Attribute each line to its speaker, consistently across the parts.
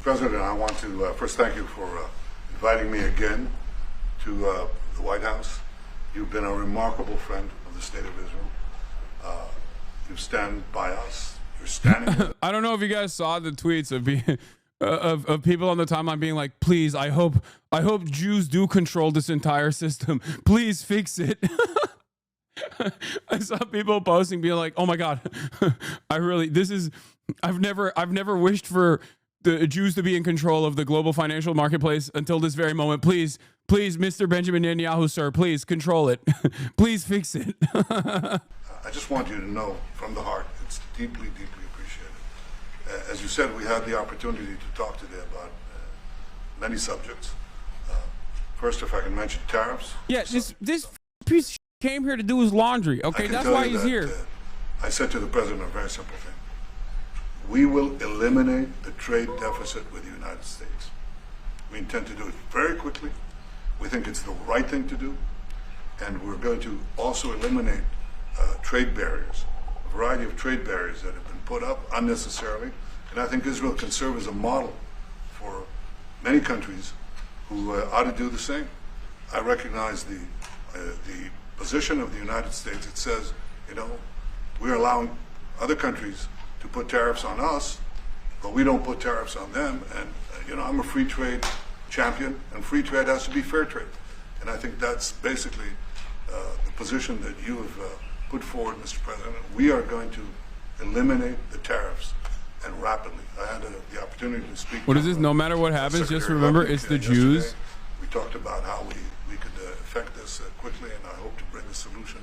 Speaker 1: President, I want to first thank you for inviting me again to the White House. You've been a remarkable friend of the State of Israel. You stand by us. You're standing.
Speaker 2: I don't know if you guys saw the tweets of people on the timeline being like, "Please, I hope Jews do control this entire system. Please fix it." I saw people posting being like, "Oh my God, I've never wished for the Jews to be in control of the global financial marketplace until this very moment. Please, Mr. Benjamin Netanyahu, sir, please control it. Please fix it."
Speaker 1: I just want you to know from the heart, it's deeply, deeply appreciated. As you said, we had the opportunity to talk today about many subjects. First, if I can mention tariffs.
Speaker 2: Yeah, this piece of shit came here to do his laundry. Okay, that's why he's here.
Speaker 1: I said to the president a very simple thing. We will eliminate the trade deficit with the United States. We intend to do it very quickly. We think it's the right thing to do. And we're going to also eliminate trade barriers, a variety of trade barriers that have been put up unnecessarily. And I think Israel can serve as a model for many countries who ought to do the same. I recognize the position of the United States. It says, we're allowing other countries to put tariffs on us, but we don't put tariffs on them. And, I'm a free trade champion, and free trade has to be fair trade. And I think that's basically the position that you have put forward, Mr. President. We are going to eliminate the tariffs, and rapidly. I had the opportunity to speak.
Speaker 2: What is this? No matter what happens, just remember it's the Jews.
Speaker 1: We talked about how we could effect this quickly, and I hope to bring a solution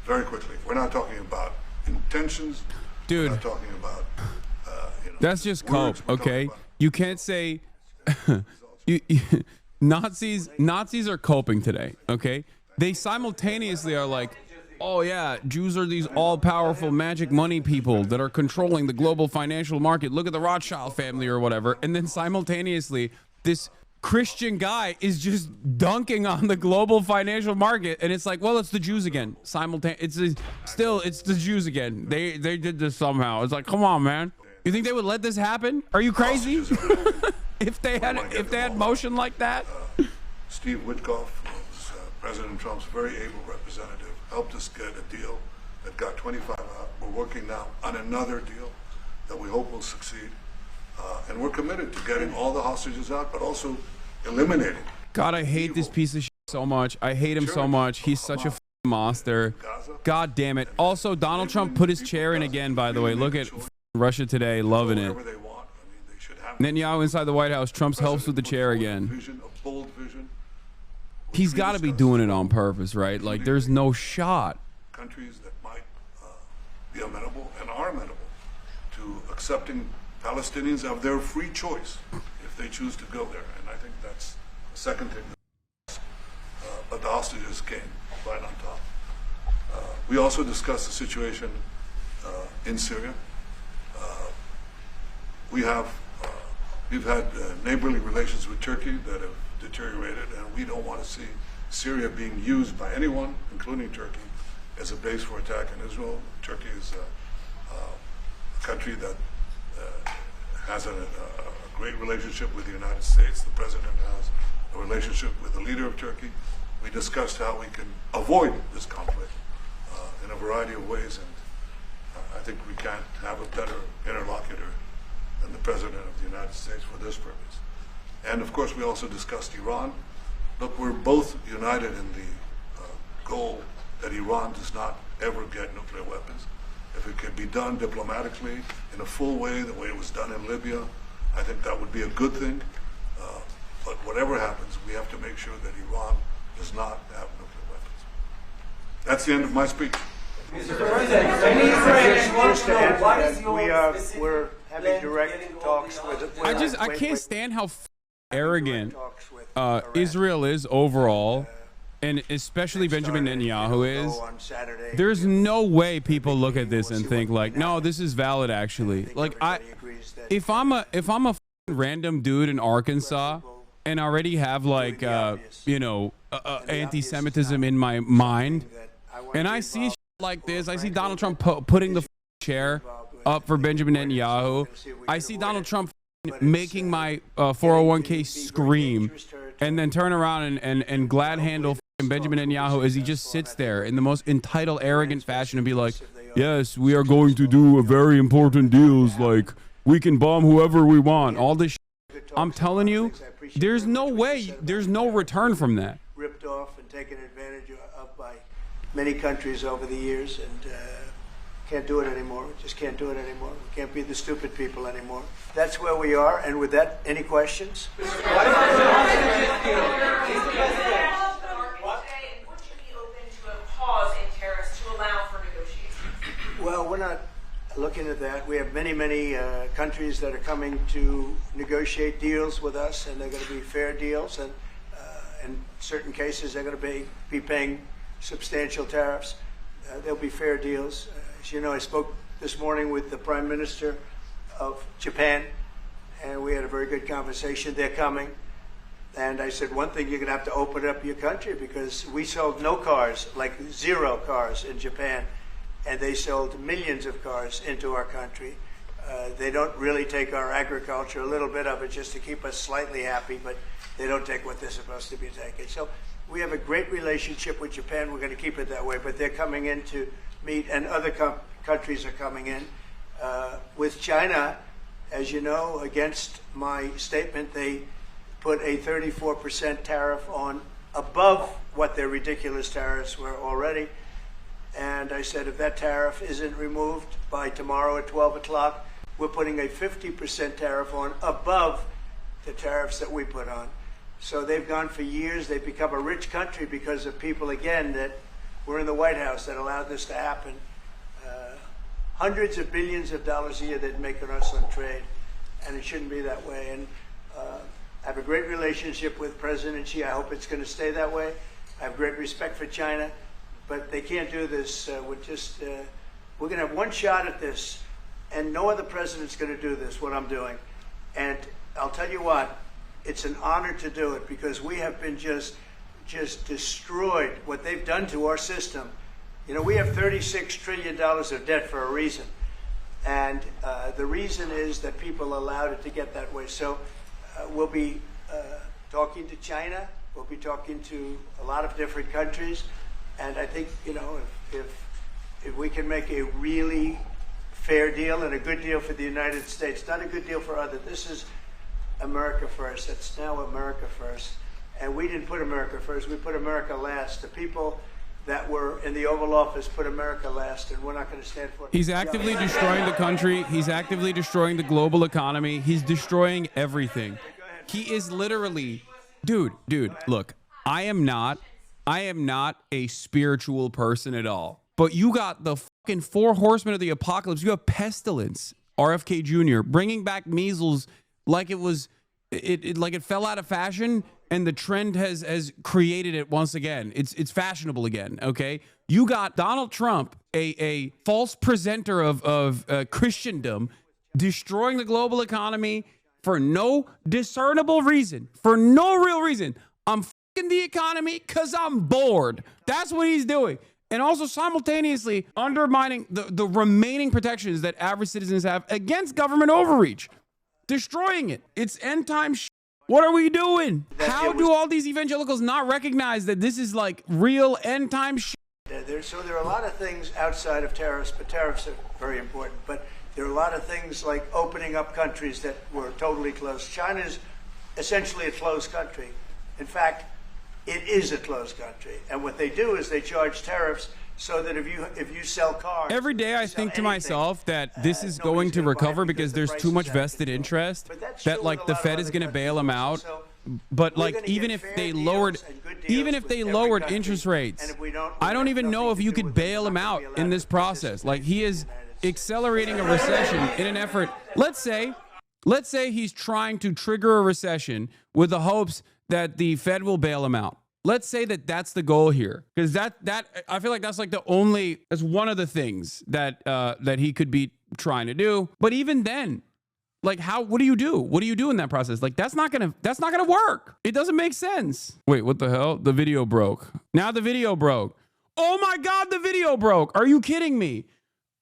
Speaker 1: very quickly. We're not talking about intentions.
Speaker 2: Dude,
Speaker 1: we're not talking about
Speaker 2: that's just cope, okay? You can't say Nazis are coping today, okay? They simultaneously are like, oh yeah, Jews are these all-powerful magic money people that are controlling the global financial market. Look at the Rothschild family or whatever. And then simultaneously, this Christian guy is just dunking on the global financial market, and it's like, well, it's the Jews again. It's the Jews again. They did this somehow. It's like, come on, man. You think they would let this happen? Are you crazy? if they had motion like that?
Speaker 1: Steve Witkoff was President Trump's very able representative, helped us get a deal that got 25 out. We're working now on another deal that we hope will succeed. And we're committed to getting all the hostages out, but also eliminating.
Speaker 2: God, I hate this piece of shit so much. I hate him so much. He's such a monster. God damn it. Also, Donald Trump put his chair in again, by the way. Look at Russia Today, loving it. Netanyahu inside the White House. Trump's helps with the chair again. He's got to be doing it on purpose, right? Like, there's no shot.
Speaker 1: Countries that might be amenable and are amenable to accepting Palestinians of their free choice if they choose to go there. And I think that's the second thing. But the hostages came right on top. We also discussed the situation in Syria. We've had neighborly relations with Turkey that have deteriorated, and we don't want to see Syria being used by anyone, including Turkey, as a base for attack in Israel. Turkey is a country that has a great relationship with the United States. The president has a relationship with the leader of Turkey. We discussed how we can avoid this conflict in a variety of ways, and I think we can't have a better interlocutor than the president of the United States for this purpose. And of course, we also discussed Iran. Look, we're both united in the goal that Iran does not ever get nuclear weapons. If it can be done diplomatically in a full way, the way it was done in Libya, I think that would be a good thing. But whatever happens, we have to make sure that Iran does not have nuclear weapons. That's the end of my speech.
Speaker 3: Mr. President, any Israelis want to know what is your
Speaker 4: we're having direct talks with.
Speaker 2: I can't stand how arrogant Israel is overall, and especially Benjamin Netanyahu is. There's no way people look at this and think like, no, this is valid actually. Like if I'm a random dude in Arkansas and already have like anti-Semitism in my mind, and I see like this, I see Donald Trump putting the chair up for Benjamin Netanyahu. I see Donald Trump making my 401k scream, and then turn around and glad handle Benjamin Netanyahu as he just sits there in the most entitled, arrogant fashion and be like, yes, we are going to do a very important deals, like we can bomb whoever we want, all this shit. I'm telling you, there's no way, there's no return from that.
Speaker 4: Ripped off and taken advantage of by many countries over the years, and can't do it anymore. We just can't do it anymore. We can't be the stupid people anymore. That's where we are, and with that, any questions? Well, we're not looking at that. We have many countries that are coming to negotiate deals with us, and they're going to be fair deals, and in certain cases they're going to be paying substantial tariffs. There'll be fair deals. As you know, I spoke this morning with the Prime Minister of Japan, and we had a very good conversation. They're coming. And I said, one thing, you're going to have to open up your country, because we sold no cars, like 0 cars in Japan, and they sold millions of cars into our country. They don't really take our agriculture, a little bit of it just to keep us slightly happy, but they don't take what they're supposed to be taking. So we have a great relationship with Japan. We're going to keep it that way, but they're coming in to meet, and other countries are coming in. With China, as you know, against my statement, they put a 34% tariff on above what their ridiculous tariffs were already. And I said, if that tariff isn't removed by tomorrow at 12 o'clock, we're putting a 50% tariff on above the tariffs that we put on. So they've gone for years. They've become a rich country because of people, again, that were in the White House that allowed this to happen. Hundreds of billions of dollars a year they'd make on us on trade, and it shouldn't be that way. And I have a great relationship with President Xi. I hope it's going to stay that way. I have great respect for China, but they can't do this. We're going to have one shot at this, and no other president's going to do this, what I'm doing. And I'll tell you what, it's an honor to do it, because we have been just destroyed, what they've done to our system. You know, we have $36 trillion of debt for a reason. And the reason is that people allowed it to get that way. So we'll be talking to China. We'll be talking to a lot of different countries. And I think, you know, if we can make a really fair deal and a good deal for the United States, not a good deal for others. This is America first. It's now America first. And we didn't put America first. We put America last. The people that were in the Oval Office put America last, and we're not going to stand for it.
Speaker 2: He's actively destroying the country. He's actively destroying the global economy. He's destroying everything. He is literally, dude, look, I am not a spiritual person at all. But you got the fucking 4 horsemen of the apocalypse. You have pestilence, RFK Jr., bringing back measles like it was, like it fell out of fashion, and the trend has created it once again. It's fashionable again, okay? You got Donald Trump, a false presenter of Christendom, destroying the global economy for no discernible reason, for no real reason. I'm fucking the economy because I'm bored. That's what he's doing. And also simultaneously undermining the remaining protections that average citizens have against government overreach. Destroying it. It's end time shit. What are we doing? How do all these evangelicals not recognize that this is like real end time shit?
Speaker 4: So there are a lot of things outside of tariffs, but tariffs are very important. But there are a lot of things like opening up countries that were totally closed. China's essentially a closed country. In fact, it is a closed country. And what they do is they charge tariffs so that if you sell cars...
Speaker 2: Every day I think to myself that this is going to recover because there's too much vested interest, that like the Fed is going to bail them out. But like even if they lowered interest rates, I don't even know if you could bail them out in this process. Like he is accelerating a recession in an effort. Let's say he's trying to trigger a recession with the hopes that the Fed will bail him out. Let's say that that's the goal here, because that I feel like that's like that's one of the things that that he could be trying to do. But even then, like what do you do? What do you do in that process? Like that's not gonna work. It doesn't make sense. Wait, what the hell? The video broke. Now the video broke. Oh my God, the video broke. Are you kidding me?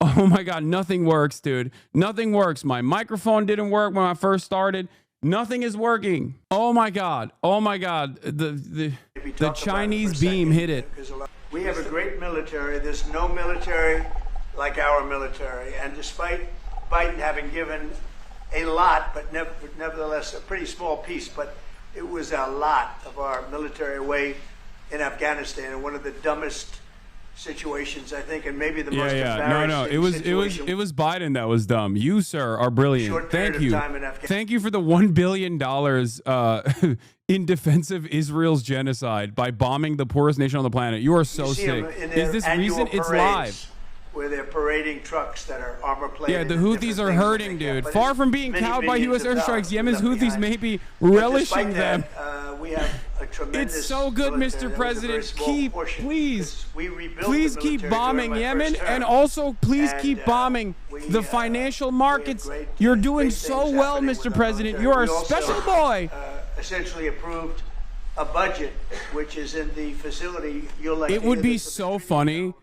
Speaker 2: Oh my God, nothing works, dude. Nothing works. My microphone didn't work when I first started. Nothing is working. Oh my God. Oh my God. The Chinese beam hit it.
Speaker 4: We have a great military. There's no military like our military. And despite Biden having given a lot, but nevertheless a pretty small piece, but it was a lot of our military away in Afghanistan, and one of the dumbest situations, I think, and maybe the most embarrassing
Speaker 2: No.
Speaker 4: situation.
Speaker 2: It was Biden that was dumb. You, sir, are brilliant.
Speaker 4: Short
Speaker 2: Thank
Speaker 4: period
Speaker 2: you.
Speaker 4: of time in Afghanistan.
Speaker 2: Thank you for the $1 billion in defense of Israel's genocide by bombing the poorest nation on the planet. You are so
Speaker 4: You see
Speaker 2: sick.
Speaker 4: them in
Speaker 2: Is
Speaker 4: their
Speaker 2: this
Speaker 4: annual
Speaker 2: recent? It's
Speaker 4: parades,
Speaker 2: live.
Speaker 4: where they're parading trucks that are armor plated.
Speaker 2: Yeah, the
Speaker 4: and
Speaker 2: Houthis
Speaker 4: different
Speaker 2: are
Speaker 4: things
Speaker 2: hurting,
Speaker 4: like that.
Speaker 2: dude.
Speaker 4: But
Speaker 2: Far
Speaker 4: it's
Speaker 2: from being
Speaker 4: many
Speaker 2: cowed by
Speaker 4: billions
Speaker 2: U.S.
Speaker 4: of
Speaker 2: airstrikes,
Speaker 4: dollars
Speaker 2: Yemen's
Speaker 4: left
Speaker 2: Houthis
Speaker 4: behind.
Speaker 2: may be
Speaker 4: But
Speaker 2: relishing
Speaker 4: despite
Speaker 2: them.
Speaker 4: that, we have a tremendous
Speaker 2: It's so good,
Speaker 4: military.
Speaker 2: Mr.
Speaker 4: That was a very
Speaker 2: President.
Speaker 4: small
Speaker 2: Keep,
Speaker 4: portion,
Speaker 2: please,
Speaker 4: because we rebuilt
Speaker 2: please
Speaker 4: the
Speaker 2: keep
Speaker 4: military
Speaker 2: bombing
Speaker 4: during my
Speaker 2: Yemen,
Speaker 4: first term.
Speaker 2: and also please
Speaker 4: And,
Speaker 2: keep bombing
Speaker 4: we,
Speaker 2: the financial
Speaker 4: we have
Speaker 2: markets.
Speaker 4: great,
Speaker 2: You're doing
Speaker 4: great
Speaker 2: so
Speaker 4: things
Speaker 2: well,
Speaker 4: happening with
Speaker 2: Mr.
Speaker 4: our
Speaker 2: President.
Speaker 4: military.
Speaker 2: You are a
Speaker 4: We also,
Speaker 2: special boy.
Speaker 4: Essentially approved a budget, which is in the facility. You'll like
Speaker 2: It
Speaker 4: to
Speaker 2: would
Speaker 4: hear
Speaker 2: be
Speaker 4: this,
Speaker 2: so funny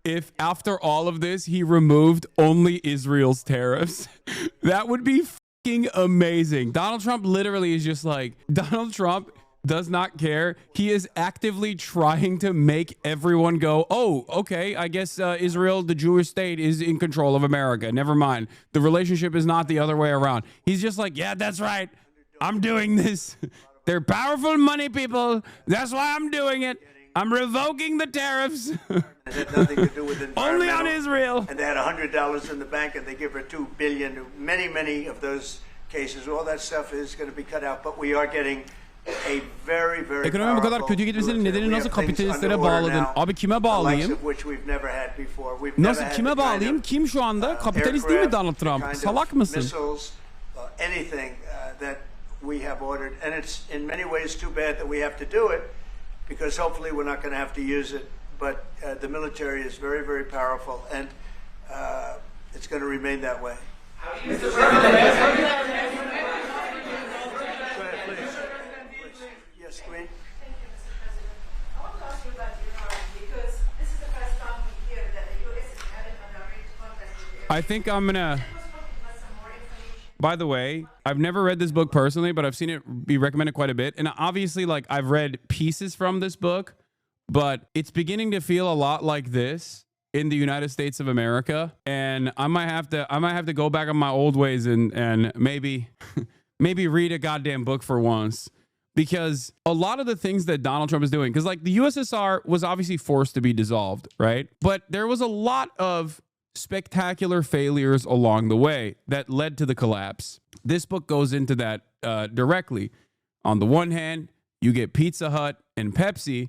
Speaker 2: if after all of this, he removed only Israel's tariffs. That would be fucking amazing. Donald Trump literally is just like, Donald Trump does not care. He is actively trying to make everyone go, oh, okay, I guess Israel, the Jewish state, is in control of America. Never mind. The relationship is not the other way around. He's just like, yeah, that's right. I'm doing this. They're powerful money people. That's why I'm doing it. I'm revoking the tariffs.
Speaker 4: It had nothing to do with
Speaker 2: Only on
Speaker 4: environmental.
Speaker 2: Israel.
Speaker 4: And they had $100 in the bank, and they give her $2 billion. Many of those cases, all that stuff is going to be cut out. But we are getting a very, very
Speaker 2: Ekonomi bu kadar
Speaker 4: powerful
Speaker 2: kötü gitmesinin
Speaker 4: military.
Speaker 2: nedeni
Speaker 4: We
Speaker 2: nasıl
Speaker 4: have things
Speaker 2: kapitalistlere
Speaker 4: under order
Speaker 2: bağladın?
Speaker 4: now,
Speaker 2: Abi kime
Speaker 4: the likes
Speaker 2: bağlayayım?
Speaker 4: of which we've never had before. We've never
Speaker 2: Nasıl
Speaker 4: had
Speaker 2: kime
Speaker 4: the kind
Speaker 2: bağlayayım?
Speaker 4: of,
Speaker 2: Kim şu anda? Kapitalist değil mi
Speaker 4: aircraft,
Speaker 2: Donald Trump?
Speaker 4: the kind of
Speaker 2: Salak mısın?
Speaker 4: Missiles, anything that we have ordered. And it's in many ways too bad that we have to do it, because hopefully we're not going to have to use it. But the military is very, very powerful, and it's going to remain that way. Yes, Green?
Speaker 5: Thank you, Mr. President. I want to ask you about Iran, because this is the first time we hear that the U.S. is having a direct contact with the
Speaker 2: I think I'm gonna.
Speaker 5: Give us some more information.
Speaker 2: By the way, I've never read this book personally, but I've seen it be recommended quite a bit. And obviously, like, I've read pieces from this book, but it's beginning to feel a lot like this in the United States of America. And I might have to go back on my old ways and maybe maybe read a goddamn book for once. Because a lot of the things that Donald Trump is doing, because like the USSR was obviously forced to be dissolved, right? But there was a lot of spectacular failures along the way that led to the collapse. This book goes into that directly. On the one hand, you get Pizza Hut and Pepsi.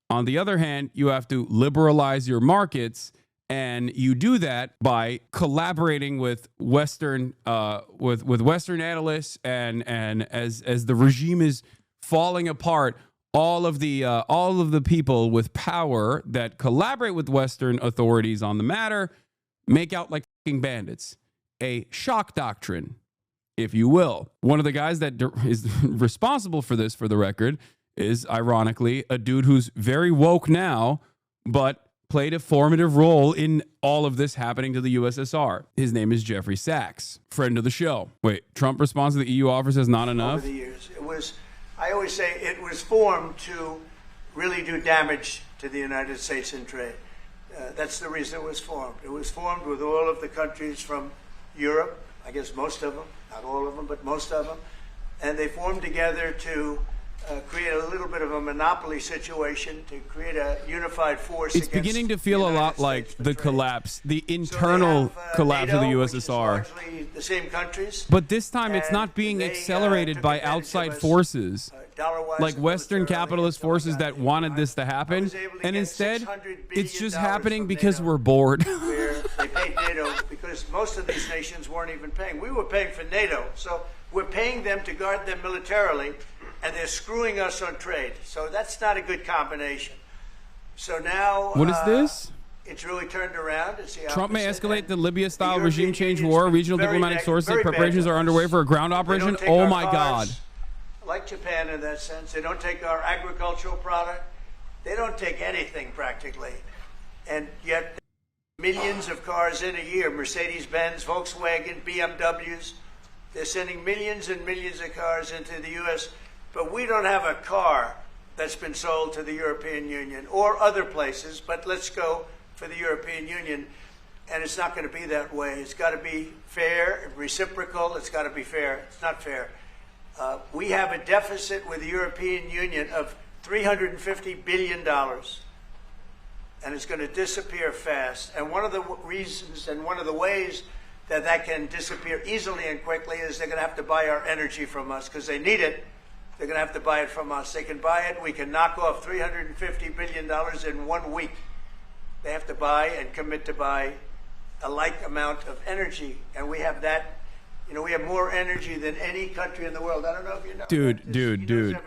Speaker 2: On the other hand, you have to liberalize your markets, and you do that by collaborating with Western with Western analysts, and as the regime is falling apart, all of the people with power that collaborate with Western authorities on the matter make out like fucking bandits. A shock doctrine, if you will. One of the guys that is responsible for this, for the record, is ironically a dude who's very woke now, but played a formative role in all of this happening to the USSR. His name is Jeffrey Sachs, friend of the show. Wait, Trump responds to the EU offers as not enough?
Speaker 4: Over the years, I always say it was formed to really do damage to the United States in trade. That's the reason it was formed. It was formed with all of the countries from Europe, I guess most of them, not all of them, but most of them. And they formed together to create a little bit of a monopoly situation, to create a unified force.
Speaker 2: It's beginning to feel a lot like the collapse, the internal collapse of the USSR.
Speaker 4: Which is largely the same countries.
Speaker 2: But this time it's
Speaker 4: And
Speaker 2: not being
Speaker 4: they,
Speaker 2: accelerated
Speaker 4: took
Speaker 2: by
Speaker 4: advantage of
Speaker 2: outside
Speaker 4: us,
Speaker 2: forces.
Speaker 4: dollar-wise
Speaker 2: Like
Speaker 4: and
Speaker 2: Western
Speaker 4: militarily,
Speaker 2: capitalist
Speaker 4: and so we
Speaker 2: forces
Speaker 4: got
Speaker 2: that
Speaker 4: it.
Speaker 2: wanted this to
Speaker 4: I
Speaker 2: happen,
Speaker 4: was able to
Speaker 2: and
Speaker 4: get
Speaker 2: instead
Speaker 4: $600
Speaker 2: it's
Speaker 4: billion
Speaker 2: just happening
Speaker 4: from
Speaker 2: because
Speaker 4: NATO.
Speaker 2: we're bored.
Speaker 4: Where they paid NATO, because most of these nations weren't even paying. We were paying for NATO, so we're paying them to guard them militarily, and they're screwing us on trade. So that's not a good combination. So now,
Speaker 2: What is this?
Speaker 4: It's really turned around. It's the
Speaker 2: Trump may
Speaker 4: opposite.
Speaker 2: escalate
Speaker 4: And
Speaker 2: the Libya-style
Speaker 4: the
Speaker 2: regime
Speaker 4: European
Speaker 2: change
Speaker 4: Union's
Speaker 2: war.
Speaker 4: been
Speaker 2: Regional
Speaker 4: very
Speaker 2: diplomatic sources say
Speaker 4: very bad
Speaker 2: preparations
Speaker 4: to
Speaker 2: are
Speaker 4: us.
Speaker 2: underway for a ground
Speaker 4: They
Speaker 2: operation.
Speaker 4: don't take
Speaker 2: Oh
Speaker 4: our
Speaker 2: my God.
Speaker 4: cars, like Japan in that sense. They don't take our agricultural product. They don't take anything practically. And yet millions of cars in a year, Mercedes-Benz, Volkswagen, BMWs. They're sending millions and millions of cars into the U.S., but we don't have a car that's been sold to the European Union or other places, but let's go for the European Union. And it's not going to be that way. It's got to be fair, reciprocal. It's got to be fair. It's not fair. We have a deficit with the European Union of $350 billion. And it's going to disappear fast. And one of the reasons and one of the ways that that can disappear easily and quickly is they're going to have to buy our energy from us because they need it. They're going to have to buy it from us. They can buy it. We can knock off $350 billion in 1 week. They have to buy and commit to buy a like amount of energy. And we have that. You know, we have more energy than any country in the world. I don't know if you know.
Speaker 2: Dude.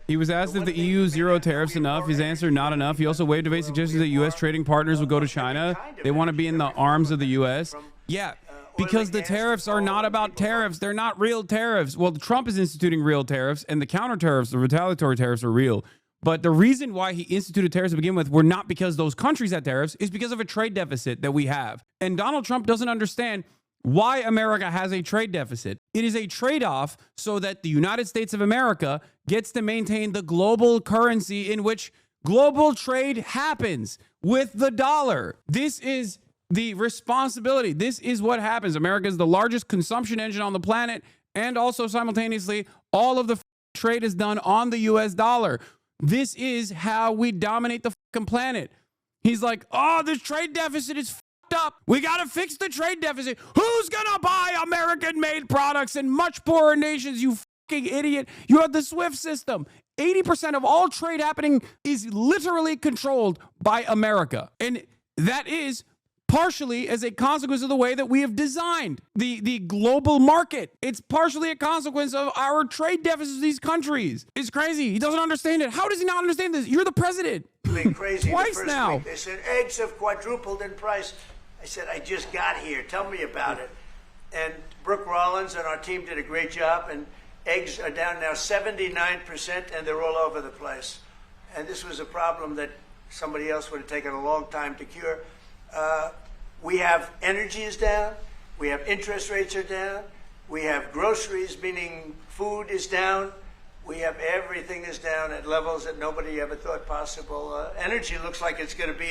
Speaker 2: He was asked if the EU zero tariffs enough. His answer, not enough. He also waved away suggestions that U.S. trading partners would go to China. They want to be in the arms of the U.S. Yeah, because the tariffs are not about tariffs. They're not real tariffs. Well, Trump is instituting real tariffs, and the counter tariffs, the retaliatory tariffs are real. But the reason why he instituted tariffs to begin with were not because those countries had tariffs. It's because of a trade deficit that we have. And Donald Trump doesn't understand why America has a trade deficit. It is a trade-off so that the United States of America gets to maintain the global currency in which global trade happens with the dollar. This is the responsibility. This is what happens. America is the largest consumption engine on the planet, and also simultaneously, all of the trade is done on the US dollar. This is how we dominate the fucking planet. He's like, oh, this trade deficit is up. We got to fix the trade deficit. Who's going to buy American-made products in much poorer nations, you fucking idiot? You have the SWIFT system. 80% of all trade happening is literally controlled by America. And that is partially as a consequence of the way that we have designed the global market. It's partially a consequence of our trade deficits with these countries. It's crazy. He doesn't understand it. How does he not understand this? You're the president.
Speaker 4: Crazy.
Speaker 2: Twice now.
Speaker 4: Week. They said eggs have quadrupled in price. I said, I just got here. Tell me about it. And Brooke Rollins and our team did a great job, and eggs are down now 79%, and they're all over the place. And this was a problem that somebody else would have taken a long time to cure. We have energy is down. We have interest rates are down. We have groceries, meaning food is down. We have everything is down at levels that nobody ever thought possible. Energy looks like it's going to be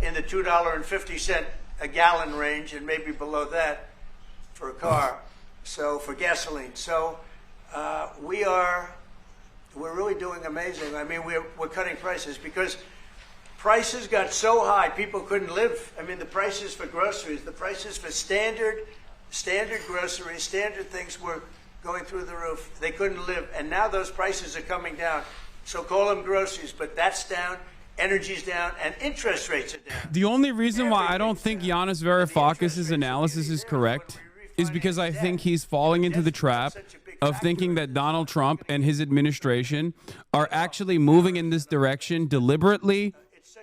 Speaker 4: in the $2.50 a gallon range, and maybe below that for a car. So for gasoline. So we're really doing amazing. I mean, we're cutting prices because prices got so high people couldn't live. I mean, the prices for groceries, the prices for standard groceries, standard things were going through the roof. They couldn't live, and now those prices are coming down. So call them groceries, but that's down. Energy's down, and interest rates are down.
Speaker 2: The only reason why I don't think Yanis Varoufakis' analysis is correct is because I think he's falling into the trap of thinking that Donald Trump and his administration are actually moving in this direction deliberately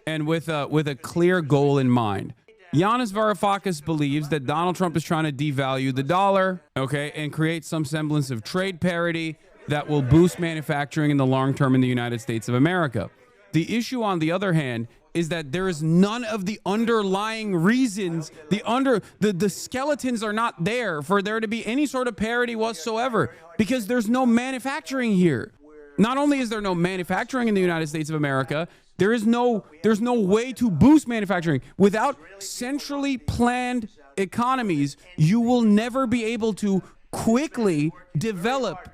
Speaker 2: and with a clear goal in mind. Yanis Varoufakis believes that Donald Trump is trying to devalue the dollar, okay, and create some semblance of trade parity that will boost manufacturing in the long term in the United States of America. The issue, on the other hand, is that there is none of the underlying reasons, the skeletons are not there for there to be any sort of parity whatsoever, because there's no manufacturing here. Not only is there no manufacturing in the United States of America, there's no way to boost manufacturing. Without centrally planned economies, you will never be able to quickly develop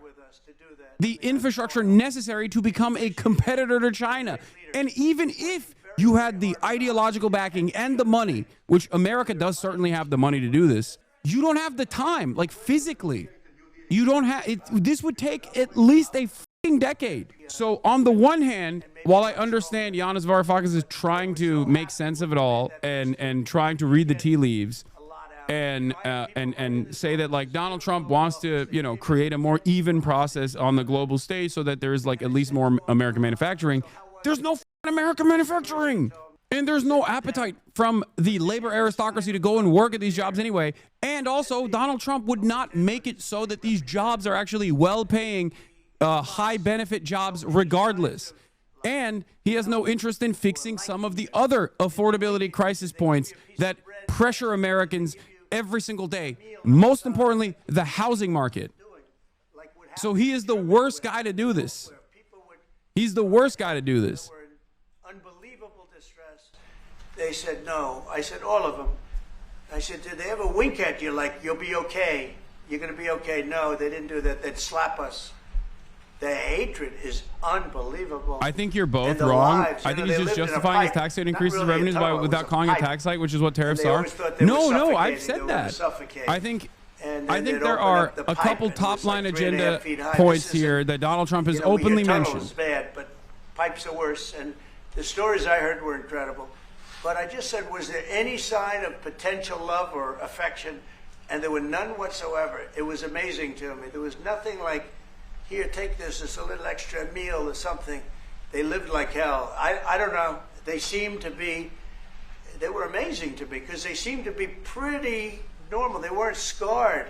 Speaker 2: the infrastructure necessary to become a competitor to China. And even if you had the ideological backing and the money, which America does certainly have the money to do this, you don't have the time, like physically. You don't have it. This would take at least a fucking decade. So on the one hand, while I understand Yanis Varoufakis is trying to make sense of it all and trying to read the tea leaves, and say that like Donald Trump wants to, you know, create a more even process on the global stage so that there is like at least more American manufacturing. There's no American manufacturing, and there's no appetite from the labor aristocracy to go and work at these jobs anyway. And also, Donald Trump would not make it so that these jobs are actually well-paying, high-benefit jobs regardless. And he has no interest in fixing some of the other affordability crisis points that pressure Americans every single day. Most importantly, the housing market. So he is the worst guy to do this. He's the worst guy to do this.
Speaker 4: Unbelievable distress. They said no. I said all of them. I said, did they ever wink at you like you'll be okay? You're going to be okay? No, they didn't do that. They'd slap us. The hatred is unbelievable.
Speaker 2: I think you're both wrong. I think he's just justifying his tax rate increases
Speaker 4: really
Speaker 2: revenues without calling it a tax hike, which is what tariffs are. No, I've said that. I think there are a couple top-line agenda points here that Donald Trump has openly mentioned.
Speaker 4: Is bad, but pipes are worse. And the stories I heard were incredible. But I just said, was there any sign of potential love or affection? And there were none whatsoever. It was amazing to me. There was nothing like, here, take this, it's a little extra meal or something. They lived like hell. I don't know. They were amazing to me because they seemed to be pretty normal. They weren't scarred.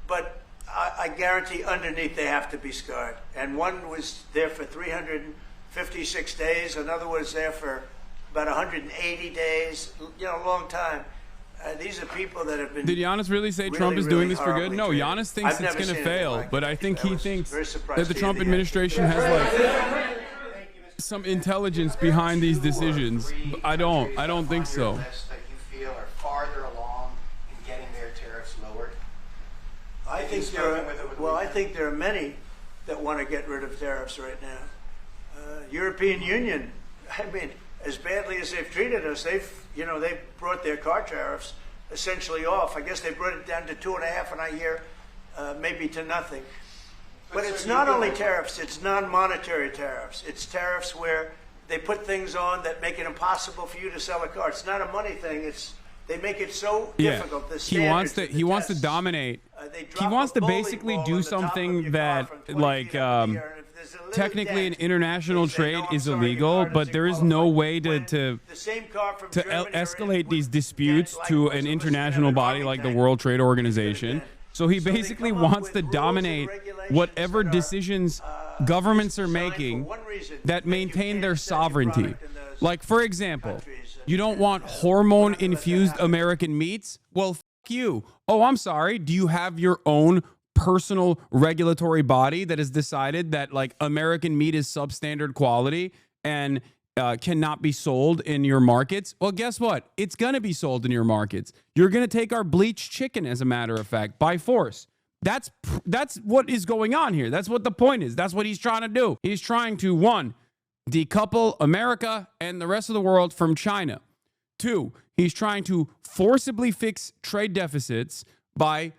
Speaker 4: But I guarantee underneath they have to be scarred. And one was there for 356 days. Another was there for about 180 days, a long time. These are people that have been.
Speaker 2: Did Giannis really say Trump is doing this for good? No, Giannis thinks it's going to fail, but I think he thinks that the Trump administration has like some intelligence behind these decisions. I don't think so.
Speaker 6: That you feel are farther along in getting their tariffs lowered?
Speaker 4: I think there are many that want to get rid of tariffs right now. European Union, I mean, as badly as they've treated us, they've brought their car tariffs essentially off. I guess they brought it down to 2.5, and I hear maybe to nothing. But it's not only tariffs, it's non-monetary tariffs. It's tariffs where they put things on that make it impossible for you to sell a car. It's not a money thing. They make it so difficult. The
Speaker 2: he wants to dominate. He wants to basically do something that technically in international trade is illegal, but there is no way to escalate these disputes to an international body like the World Trade Organization. So he basically wants to dominate whatever decisions governments are making that maintain their sovereignty. Like, for example, you don't want hormone-infused American meats? Well, f*** you. Oh, I'm sorry. Do you have your own personal regulatory body that has decided that like American meat is substandard quality and cannot be sold in your markets? Well, guess what? It's going to be sold in your markets. You're going to take our bleached chicken, as a matter of fact, by force. That's what is going on here. That's what the point is. That's what he's trying to do. He's trying to, 1, decouple America and the rest of the world from China. 2, he's trying to forcibly fix trade deficits by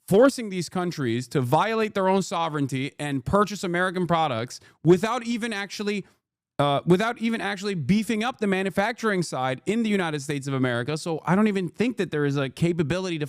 Speaker 2: forcing these countries to violate their own sovereignty and purchase American products without even actually beefing up the manufacturing side in the United States of America. So I don't even think that there is a capability to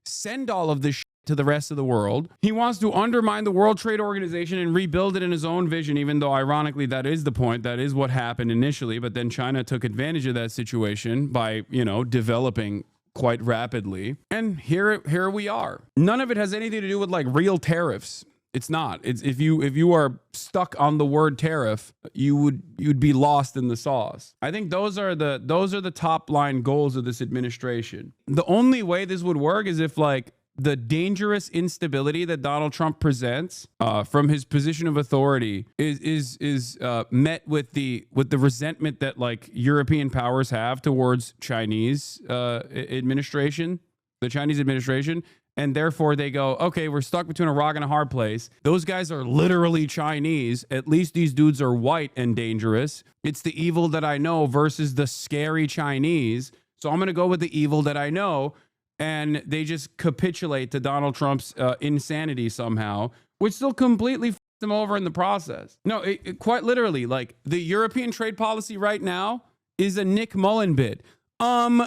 Speaker 2: send all of this to the rest of the world. He wants to undermine the World Trade Organization and rebuild it in his own vision, even though ironically that is the point. That is what happened initially, but then China took advantage of that situation by, developing quite rapidly. And here we are. None of it has anything to do with like real tariffs. It's not. It's if you are stuck on the word tariff, you'd be lost in the sauce. I think those are the top line goals of this administration. The only way this would work is if like the dangerous instability that Donald Trump presents from his position of authority is met with the resentment that like European powers have towards Chinese administration, the Chinese administration. And therefore they go, okay, we're stuck between a rock and a hard place. Those guys are literally Chinese. At least these dudes are white and dangerous. It's the evil that I know versus the scary Chinese. So I'm going to go with the evil that I know. And they just capitulate to Donald Trump's insanity somehow, which still completely f***ed them over in the process. No, it quite literally, like the European trade policy right now is a Nick Mullen bid.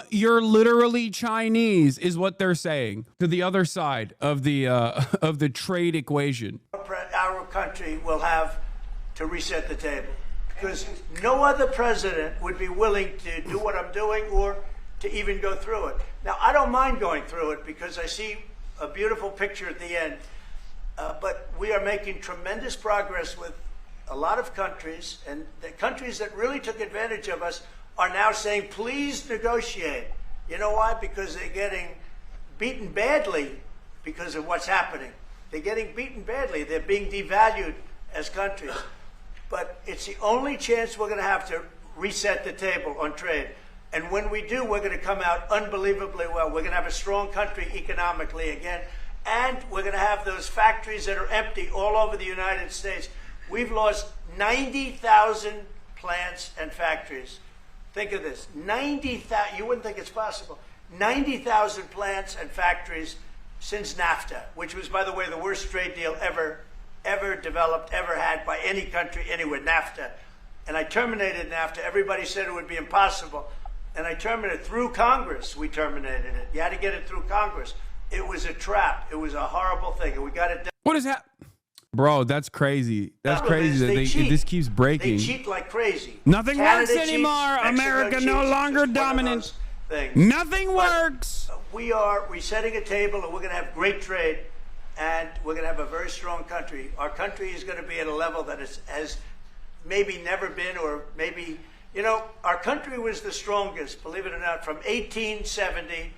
Speaker 2: You're literally Chinese, is what they're saying to the other side of the trade equation.
Speaker 4: Our country will have to reset the table because no other president would be willing to do what I'm doing or to even go through it. Now, I don't mind going through it because I see a beautiful picture at the end, but we are making tremendous progress with a lot of countries, and the countries that really took advantage of us are now saying, please negotiate. You know why? Because they're getting beaten badly because of what's happening. They're getting beaten badly. They're being devalued as countries. But it's the only chance we're going to have to reset the table on trade. And when we do, we're going to come out unbelievably well. We're going to have a strong country economically again. And we're going to have those factories that are empty all over the United States. We've lost 90,000 plants and factories. Think of this, 90,000, you wouldn't think it's possible, 90,000 plants and factories since NAFTA, which was, by the way, the worst trade deal ever developed, ever had by any country anywhere, NAFTA. And I terminated NAFTA. Everybody said it would be impossible. And I terminated it through Congress. We terminated it. You had to get it through Congress. It was a trap. It was a horrible thing. And we got it done.
Speaker 2: What is that? Bro, that's crazy. That's crazy that this keeps breaking.
Speaker 4: They cheat like crazy.
Speaker 2: Nothing
Speaker 4: Canada
Speaker 2: works anymore.
Speaker 4: cheats,
Speaker 2: America
Speaker 4: Mexico
Speaker 2: no
Speaker 4: cheats.
Speaker 2: longer
Speaker 4: It's one of
Speaker 2: dominant.
Speaker 4: those things.
Speaker 2: Nothing
Speaker 4: But
Speaker 2: works.
Speaker 4: We are resetting a table, and we're going to have great trade, and we're going to have a very strong country. Our country is going to be at a level that has maybe never been, or maybe, you know, our country was the strongest, believe it or not, from 1870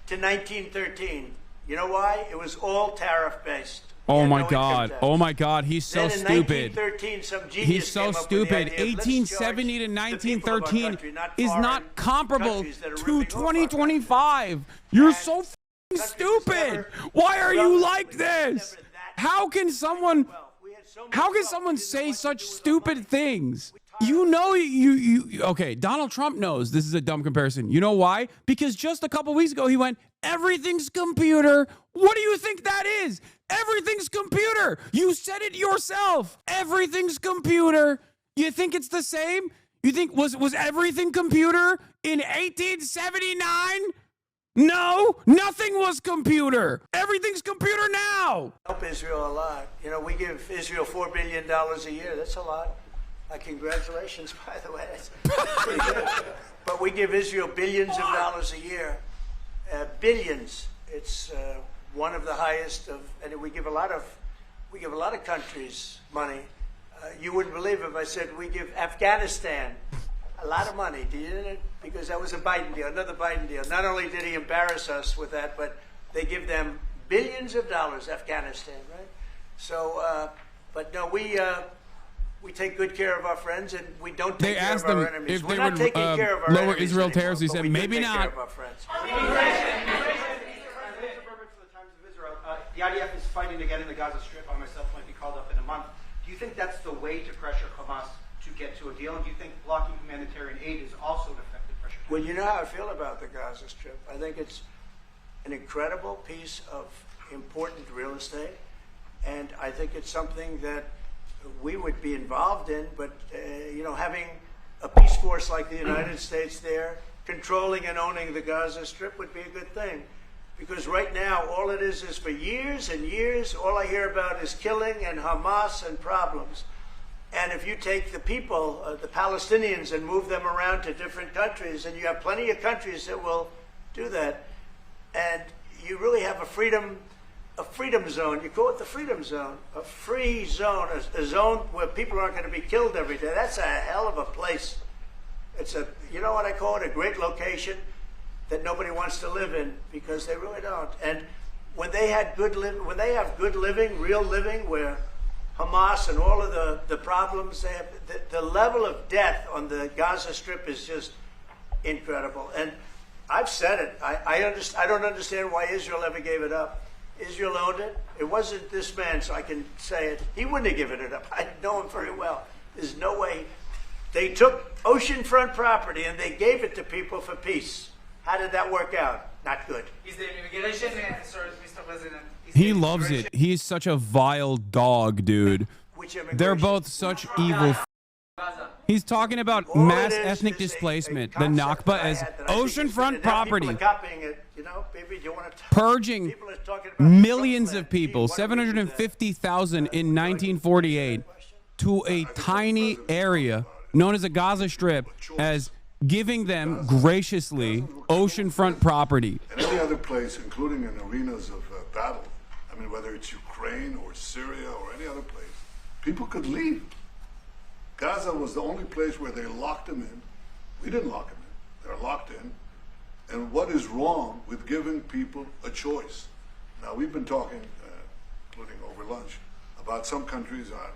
Speaker 4: to 1913. You know why? It was all tariff-based.
Speaker 2: Oh my God! Oh my God! He's so
Speaker 4: Then in
Speaker 2: stupid.
Speaker 4: 1913, some genius
Speaker 2: He's so
Speaker 4: came up with the
Speaker 2: stupid.
Speaker 4: idea of, let's
Speaker 2: 1870 to
Speaker 4: charge the people of our
Speaker 2: 1913
Speaker 4: country, not
Speaker 2: is
Speaker 4: foreign
Speaker 2: not comparable
Speaker 4: countries that are
Speaker 2: to
Speaker 4: ripping off our country.
Speaker 2: 2025. You're
Speaker 4: And
Speaker 2: so f***ing
Speaker 4: countries
Speaker 2: stupid.
Speaker 4: never-
Speaker 2: Why are you
Speaker 4: Well,
Speaker 2: like
Speaker 4: we
Speaker 2: this?
Speaker 4: never that-
Speaker 2: How can someone?
Speaker 4: Well, we had so much
Speaker 2: How can
Speaker 4: trouble.
Speaker 2: someone
Speaker 4: We didn't know
Speaker 2: say
Speaker 4: what to
Speaker 2: such
Speaker 4: do with our
Speaker 2: stupid
Speaker 4: money.
Speaker 2: things? You know you okay, Donald Trump knows this is a dumb comparison. You know why? Because just a couple weeks ago he went, everything's computer. What do you think that is? Everything's computer. You said it yourself. Everything's computer. You think it's the same? You think was everything computer in 1879? No, nothing was computer. Everything's computer now.
Speaker 4: Help Israel a lot. You know, we give Israel $4 billion a year. That's a lot. Congratulations, by the way. That's pretty good. But we give Israel billions of dollars a year. Billions. It's one of the highest of, and we give a lot of countries money. You wouldn't believe if I said we give Afghanistan a lot of money. Do you? Because that was a Biden deal, another Biden deal. Not only did he embarrass us with that, but they give them billions of dollars, Afghanistan, right? So, but no, we take good care of our friends, and we don't take care of our enemies.
Speaker 2: If
Speaker 4: We're
Speaker 2: they
Speaker 4: not
Speaker 2: would
Speaker 4: taking care of our
Speaker 2: lower
Speaker 4: enemies
Speaker 2: Israel
Speaker 4: anymore,
Speaker 2: tariffs. He
Speaker 4: but
Speaker 2: said
Speaker 4: we do
Speaker 2: maybe
Speaker 4: take care
Speaker 2: not.
Speaker 4: of our friends.
Speaker 6: The IDF is fighting again in the Gaza Strip. I myself might be called up in a month. Do you think that's the way to pressure Hamas to get to a deal? And do you think blocking humanitarian aid is also an effective pressure?
Speaker 4: Well, you know how I feel about the Gaza Strip. I think it's an incredible piece of important real estate, and I think it's something that we would be involved in, but you know, having a peace force like the United States there, controlling and owning the Gaza Strip would be a good thing. Because right now, all it is for years and years, all I hear about is killing and Hamas and problems. And if you take the people, the Palestinians, and move them around to different countries, and you have plenty of countries that will do that, and you really have a freedom zone. You call it the freedom zone, a free zone, a zone where people aren't going to be killed every day. That's a hell of a place. It's a, you know what I call it, a great location that nobody wants to live in, because they really don't. And when they have good living, real living, where Hamas and all of the problems they have, the level of death on the Gaza Strip is just incredible. And I've said it. I don't understand why Israel ever gave it up. Israel owned it. It wasn't this man, so I can say it. He wouldn't have given it up. I know him very well. There's no way. They took oceanfront property and they gave it to people for peace. How did that work out? Not good.
Speaker 3: Is the immigration, sorry, Mr. President?
Speaker 2: He loves it. He's such a vile dog, dude.
Speaker 4: Which immigration?
Speaker 2: They're both such evil. He's talking about
Speaker 4: All
Speaker 2: mass
Speaker 4: it is
Speaker 2: ethnic
Speaker 4: a
Speaker 2: displacement, the
Speaker 4: concept
Speaker 2: Nakba,
Speaker 4: that I
Speaker 2: as
Speaker 4: had that I think is good,
Speaker 2: oceanfront
Speaker 4: and now
Speaker 2: property,
Speaker 4: people are copying it. You know, baby, do you want to
Speaker 2: purging
Speaker 4: people are talking about
Speaker 2: millions
Speaker 4: Brooklyn.
Speaker 2: of people,
Speaker 4: Gee, why don't we do that?
Speaker 2: 750,000 in 1948, to a tiny area known as a Gaza Strip, as giving them graciously oceanfront property.
Speaker 1: And any other place, including in arenas of battle, I mean, whether it's Ukraine or Syria or any other place, people could leave. Gaza was the only place where they locked them in. We didn't lock them in. They're locked in. And what is wrong with giving people a choice? Now, we've been talking, including over lunch, about some countries, I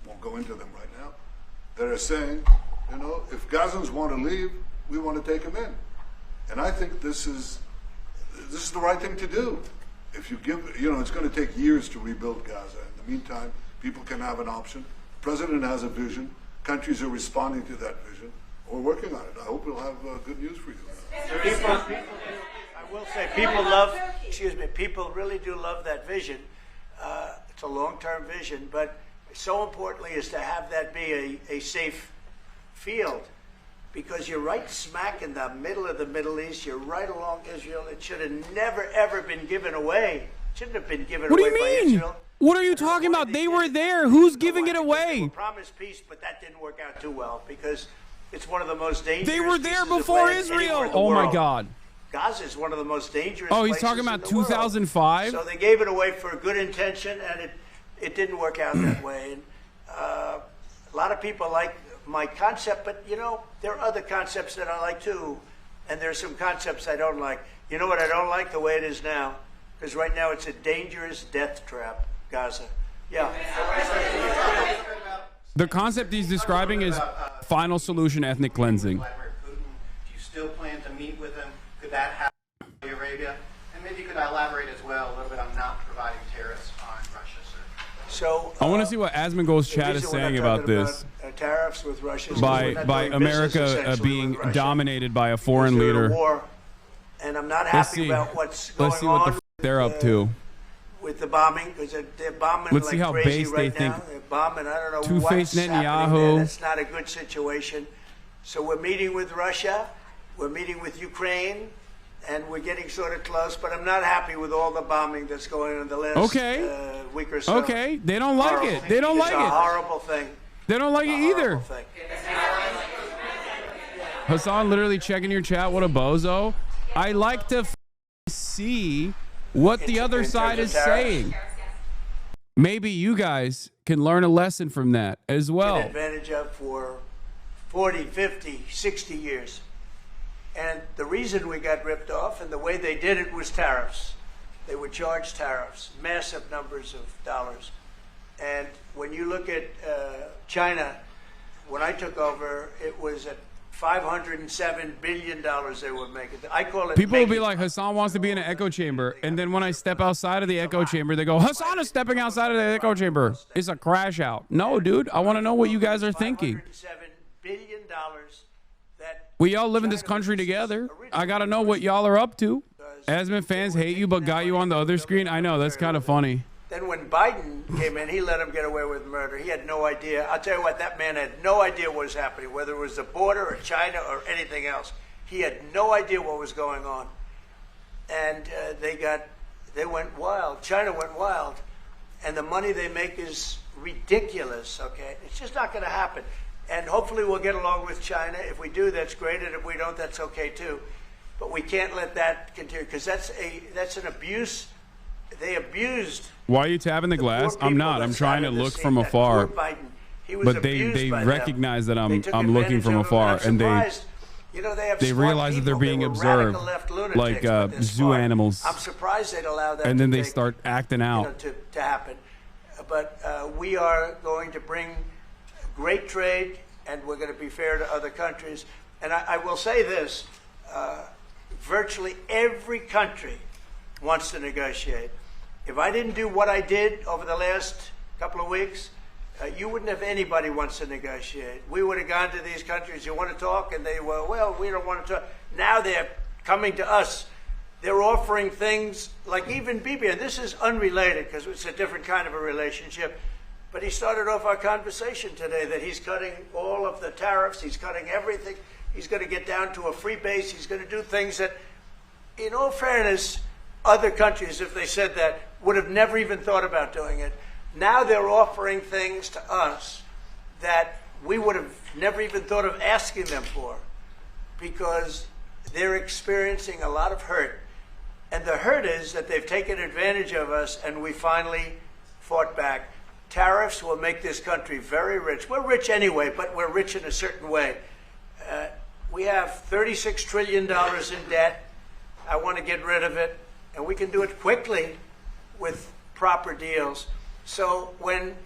Speaker 1: won't go into them right now, that are saying, you know, if Gazans want to leave, we want to take them in. And I think this is the right thing to do. If you give, you know, it's going to take years to rebuild Gaza. In the meantime, people can have an option. The president has a vision. Countries are responding to that vision. We're working on it. I hope we'll have good news for you.
Speaker 4: I will say, people love, excuse me, people really do love that vision. It's a long-term vision, but so importantly is to have that be a safe field, because you're right smack in the middle of the Middle East. You're right along Israel. It should have never, ever been given away. It shouldn't have been given
Speaker 2: What do
Speaker 4: away
Speaker 2: you
Speaker 4: by
Speaker 2: mean?
Speaker 4: Israel.
Speaker 2: What are you talking about? They were there. Who's giving it away?
Speaker 4: They promised peace, but that didn't work out too well, because it's one of the most dangerous.
Speaker 2: They were there
Speaker 4: pieces of
Speaker 2: before
Speaker 4: land
Speaker 2: Israel.
Speaker 4: anywhere in the
Speaker 2: Oh my
Speaker 4: world.
Speaker 2: God.
Speaker 4: Gaza is one of the most dangerous.
Speaker 2: Oh, he's
Speaker 4: places
Speaker 2: talking about
Speaker 4: in the world.
Speaker 2: 2005?
Speaker 4: So they gave it away for a good intention, and it didn't work out that way. And a lot of people like my concept, but you know, there are other concepts that I like too, and there's some concepts I don't like. You know what I don't like? The way it is now, because right now it's a dangerous death trap, Gaza. Yeah.
Speaker 2: The concept he's describing is final solution ethnic cleansing.
Speaker 6: Vladimir Putin, do you still plan to meet with him? Could that happen in Saudi Arabia? And maybe you could elaborate as well a little bit on not providing tariffs on Russia, sir.
Speaker 4: So
Speaker 2: I want to see what Asmongold's
Speaker 4: the
Speaker 2: chat is
Speaker 4: reason we're
Speaker 2: saying
Speaker 4: not
Speaker 2: about
Speaker 4: talking
Speaker 2: this.
Speaker 4: tariffs with Russia is 'cause we're not
Speaker 2: By
Speaker 4: doing business,
Speaker 2: America
Speaker 4: essentially,
Speaker 2: being
Speaker 4: with Russia.
Speaker 2: dominated by a foreign
Speaker 4: They're in a
Speaker 2: leader.
Speaker 4: war, and I'm not
Speaker 2: Let's
Speaker 4: happy
Speaker 2: see.
Speaker 4: about what's going
Speaker 2: Let's see what
Speaker 4: on
Speaker 2: the they're up to.
Speaker 4: with the bombing, because they're bombing
Speaker 2: Let's
Speaker 4: like
Speaker 2: see how
Speaker 4: crazy
Speaker 2: based
Speaker 4: right
Speaker 2: they
Speaker 4: now.
Speaker 2: think
Speaker 4: They're bombing. I don't know
Speaker 2: Two-Faced
Speaker 4: what's happening
Speaker 2: Netanyahu.
Speaker 4: there. That's not a good situation. So we're meeting with Russia, we're meeting with Ukraine, and we're getting sort of close. But I'm not happy with all the bombing that's going on in the last week or so.
Speaker 2: Okay, they don't like
Speaker 4: Horrible.
Speaker 2: it. They don't like
Speaker 4: It's a
Speaker 2: it.
Speaker 4: horrible thing.
Speaker 2: They don't like it either.
Speaker 4: Horrible thing.
Speaker 2: Hassan literally checking your chat. What a bozo. I like to see what the other
Speaker 4: in
Speaker 2: side
Speaker 4: terms
Speaker 2: is
Speaker 4: of tariffs?
Speaker 2: saying. Maybe you guys can learn a lesson from that as well.
Speaker 4: Advantage of for 40, 50, 60 years. And the reason we got ripped off and the way they did it was tariffs. They would charge tariffs, massive numbers of dollars. And when you look at China, when I took over, it was at $507 billion they were making. I call it.
Speaker 2: People will be like, Hassan wants to be in an echo chamber. And then when I step outside of the echo chamber, they go, Hassan is stepping outside of the echo chamber. It's a crash out. No, dude, I want to know what you guys are thinking.
Speaker 4: $507 billion that
Speaker 2: We all live in this country together. I got to know what y'all are up to. Asman fans hate you, but got you on the other screen. I know, that's kind of funny.
Speaker 4: Then when Biden came in, he let him get away with murder. He had no idea. I'll tell you what, that man had no idea what was happening, whether it was the border or China or anything else. He had no idea what was going on. And they went wild. China went wild. And the money they make is ridiculous, okay? It's just not going to happen. And hopefully we'll get along with China. If we do, that's great. And if we don't, that's okay too. But we can't let that continue, because that's an abuse. They abused.
Speaker 2: Why are you tapping the glass?
Speaker 4: poor
Speaker 2: I'm
Speaker 4: people
Speaker 2: not.
Speaker 4: that
Speaker 2: I'm trying to
Speaker 4: started
Speaker 2: look
Speaker 4: this
Speaker 2: from
Speaker 4: thing. That
Speaker 2: afar.
Speaker 4: poor Biden, he was
Speaker 2: But they
Speaker 4: abused by
Speaker 2: recognize that
Speaker 4: them. They took
Speaker 2: I'm looking
Speaker 4: advantage
Speaker 2: from
Speaker 4: of him,
Speaker 2: afar,
Speaker 4: I'm
Speaker 2: and they
Speaker 4: surprised. You know, they have smart
Speaker 2: realize that they're
Speaker 4: people.
Speaker 2: being
Speaker 4: They were
Speaker 2: observed
Speaker 4: radical left lunatics,
Speaker 2: like
Speaker 4: but they're
Speaker 2: zoo
Speaker 4: smart.
Speaker 2: animals.
Speaker 4: I'm surprised they'd allow that
Speaker 2: and then
Speaker 4: to
Speaker 2: they
Speaker 4: take,
Speaker 2: start acting out.
Speaker 4: to happen. But we are going to bring great trade, and we're going to be fair to other countries. And I will say this, virtually every country wants to negotiate. If I didn't do what I did over the last couple of weeks, you wouldn't have anybody wants to negotiate. We would have gone to these countries, you want to talk? And they were, well, we don't want to talk. Now they're coming to us. They're offering things like even Bibi, and this is unrelated because it's a different kind of a relationship, but he started off our conversation today that he's cutting all of the tariffs, he's cutting everything, he's going to get down to a free base, he's going to do things that, in all fairness, other countries, if they said that, would have never even thought about doing it. Now they're offering things to us that we would have never even thought of asking them for, because they're experiencing a lot of hurt. And the hurt is that they've taken advantage of us, and we finally fought back. tariffs will make this country very rich. We're rich anyway, but we're rich in a certain way. We have $36 trillion in debt. I want to get rid of it, and we can do it quickly with proper deals. So when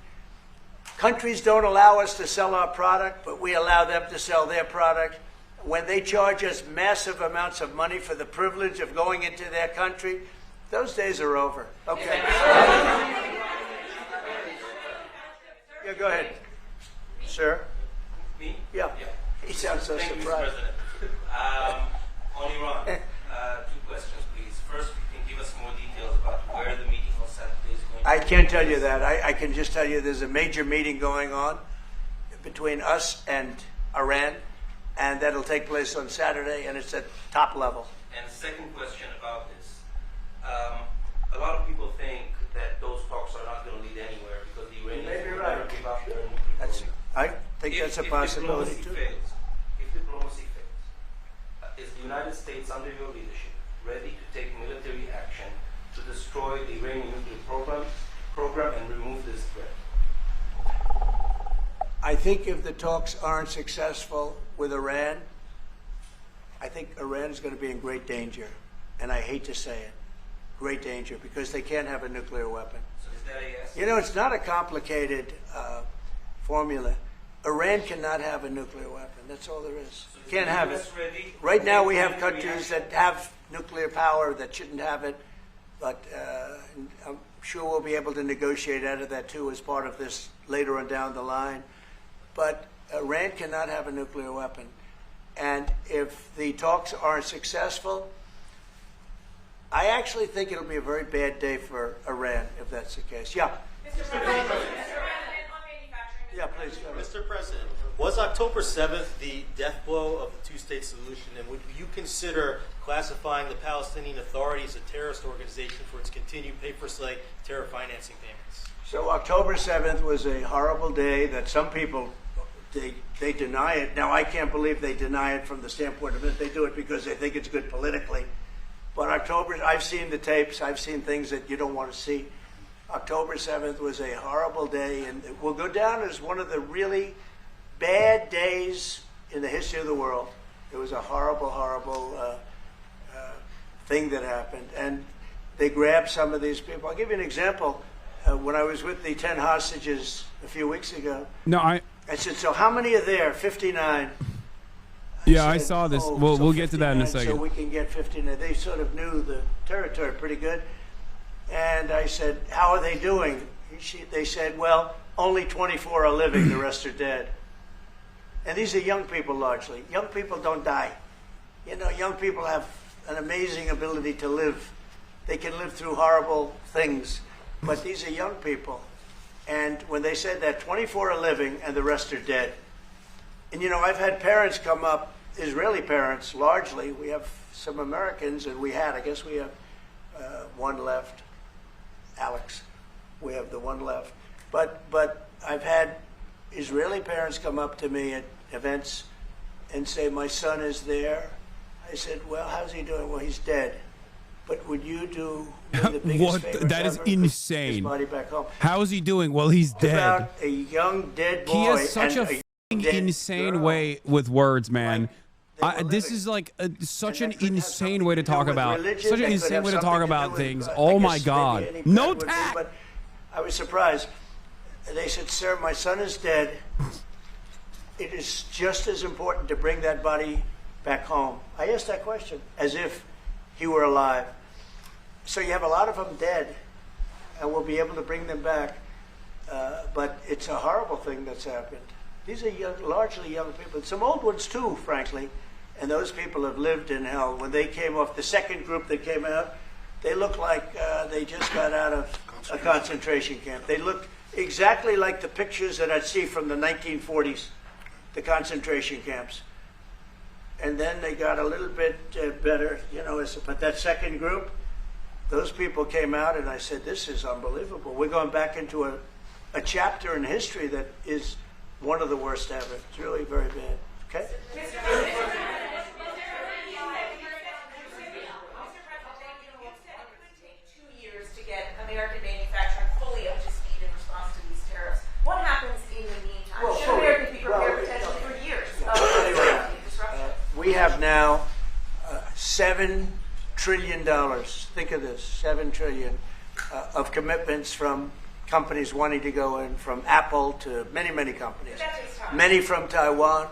Speaker 4: countries don't allow us to sell our product, but we allow them to sell their product, when they charge us massive amounts of money for the privilege of going into their country, those days are over. Okay. Yeah, go ahead. Sir?
Speaker 7: Me?
Speaker 4: Yeah. He sounds so
Speaker 7: Thank
Speaker 4: surprised.
Speaker 7: you, Mr. President. On Iran, two questions, please. First, you can give us more details about where the meeting on Saturday is going to
Speaker 4: I can't tell you that. I can just tell you there's a major meeting going on between us and Iran, and that'll take place on Saturday, and it's at top level.
Speaker 7: And second question about this. A lot of people think that those talks are not going to lead anywhere because the Iranians will never give up their nuclear program.
Speaker 4: I think that's a possibility
Speaker 7: if
Speaker 4: too.
Speaker 7: diplomacy fails, is the United States under your leadership ready to take military action to destroy the Iranian nuclear program and remove this threat?
Speaker 4: I think if the talks aren't successful with Iran, I think Iran is going to be in great danger. And I hate to say it, great danger, because they can't have a nuclear weapon.
Speaker 7: So is that a yes?
Speaker 4: You know, it's not a complicated formula. Iran cannot have a nuclear weapon. That's all there is.
Speaker 7: So is
Speaker 4: Can't
Speaker 7: the
Speaker 4: have
Speaker 7: US
Speaker 4: it.
Speaker 7: ready to
Speaker 4: Right now
Speaker 7: take
Speaker 4: we have
Speaker 7: military
Speaker 4: countries
Speaker 7: action?
Speaker 4: that have nuclear power that shouldn't have it, but I'm sure we'll be able to negotiate out of that too as part of this later on down the line. But Iran cannot have a nuclear weapon. And if the talks aren't successful, I actually think it'll be a very bad day for Iran if that's the case. Yeah.
Speaker 5: Mr. President, on manufacturing.
Speaker 4: Yeah, please go ahead.
Speaker 8: Mr. President, was October 7th the death blow of the two-state solution, and would you consider classifying the Palestinian Authority as a terrorist organization for its continued pay-for-slay terror financing payments?
Speaker 4: So October 7th was a horrible day that some people, they deny it. Now, I can't believe they deny it from the standpoint of it. They do it because they think it's good politically. But I've seen the tapes. I've seen things that you don't want to see. October 7th was a horrible day, and it will go down as one of the really bad days in the history of the world. It was a horrible, horrible thing that happened. And they grabbed some of these people. I'll give you an example. When I was with the 10 hostages a few weeks ago,
Speaker 2: No,
Speaker 4: I said, so how many are there? 59.
Speaker 2: I
Speaker 4: said,
Speaker 2: said,
Speaker 4: "Oh,
Speaker 2: We'll
Speaker 4: so
Speaker 2: get to that in a
Speaker 4: 59,
Speaker 2: second.
Speaker 4: So we can get 59. They sort of knew the territory pretty good. And I said, how are they doing? They said, well, only 24 are living, the rest are dead. And these are young people largely. Young people don't die. You know, young people have an amazing ability to live. They can live through horrible things. But these are young people. And when they said that 24 are living and the rest are dead. And, you know, I've had parents come up, Israeli parents largely. We have some Americans, and I guess we have one left. Alex, we have the one left. But I've had Israeli parents come up to me at events and say, my son is there. I said, well, how's he doing? Well, he's dead. But would you do the biggest
Speaker 2: What?
Speaker 4: favor
Speaker 2: That is
Speaker 4: ever? His
Speaker 2: insane.
Speaker 4: body back home.
Speaker 2: How is he doing? Well, he's dead.
Speaker 4: About a young dead boy.
Speaker 2: He has such
Speaker 4: and
Speaker 2: a
Speaker 4: young dead
Speaker 2: insane
Speaker 4: girl.
Speaker 2: way with words, man.
Speaker 4: They were
Speaker 2: This
Speaker 4: living.
Speaker 2: is like such
Speaker 4: And
Speaker 2: an
Speaker 4: that could have
Speaker 2: insane
Speaker 4: something
Speaker 2: way to
Speaker 4: to do
Speaker 2: talk
Speaker 4: with
Speaker 2: about
Speaker 4: religion,
Speaker 2: such an
Speaker 4: that could
Speaker 2: insane
Speaker 4: have
Speaker 2: way to
Speaker 4: something
Speaker 2: talk
Speaker 4: to
Speaker 2: about
Speaker 4: do with,
Speaker 2: things.
Speaker 4: I
Speaker 2: Oh
Speaker 4: guess
Speaker 2: my
Speaker 4: maybe
Speaker 2: God,
Speaker 4: any
Speaker 2: no
Speaker 4: pride would be,
Speaker 2: tact.
Speaker 4: But I was surprised. They said, sir, my son is dead. It is just as important to bring that body back home. I asked that question as if he were alive. So you have a lot of them dead, and we'll be able to bring them back. But it's a horrible thing that's happened. These are largely young people. Some old ones too, frankly. And those people have lived in hell. When they came off, the second group that came out, they looked like they just got out of a concentration camp. They looked exactly like the pictures that I'd see from the 1940s, the concentration camps. And then they got a little bit better, you know. But that second group, those people came out, and I said, this is unbelievable. We're going back into a chapter in history that is one of the worst ever. It's really very bad. Okay?
Speaker 5: American manufacturing fully up to speed in response to these terror
Speaker 4: have now $7 trillion. Think of this, $7 trillion of commitments from companies wanting to go in, from Apple to many, many companies.
Speaker 5: That takes time.
Speaker 4: Many from Taiwan.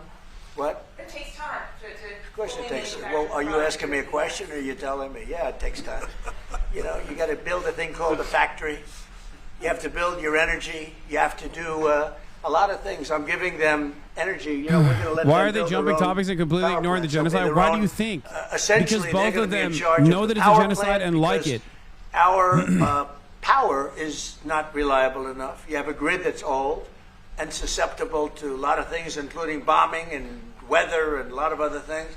Speaker 4: What?
Speaker 5: It takes time to
Speaker 4: Of course it takes. Well, are you asking me a question or are you telling me? Yeah, it takes time. You know, you got to build a thing called a factory. You have to build your energy. You have to do a lot of things. I'm giving them energy. You know, we're going to let
Speaker 2: Why
Speaker 4: them
Speaker 2: are they
Speaker 4: build
Speaker 2: jumping
Speaker 4: their own
Speaker 2: topics and completely
Speaker 4: power
Speaker 2: ignoring the
Speaker 4: plants. They'll
Speaker 2: genocide?
Speaker 4: build their
Speaker 2: Why do you
Speaker 4: own-
Speaker 2: think?
Speaker 4: Essentially,
Speaker 2: Because both
Speaker 4: they're
Speaker 2: of
Speaker 4: gonna be in
Speaker 2: them
Speaker 4: charge of
Speaker 2: know
Speaker 4: the
Speaker 2: that it's a
Speaker 4: power
Speaker 2: genocide
Speaker 4: plant
Speaker 2: and like
Speaker 4: because
Speaker 2: it.
Speaker 4: Our power is not reliable enough. You have a grid that's old and susceptible to a lot of things, including bombing and weather and a lot of other things.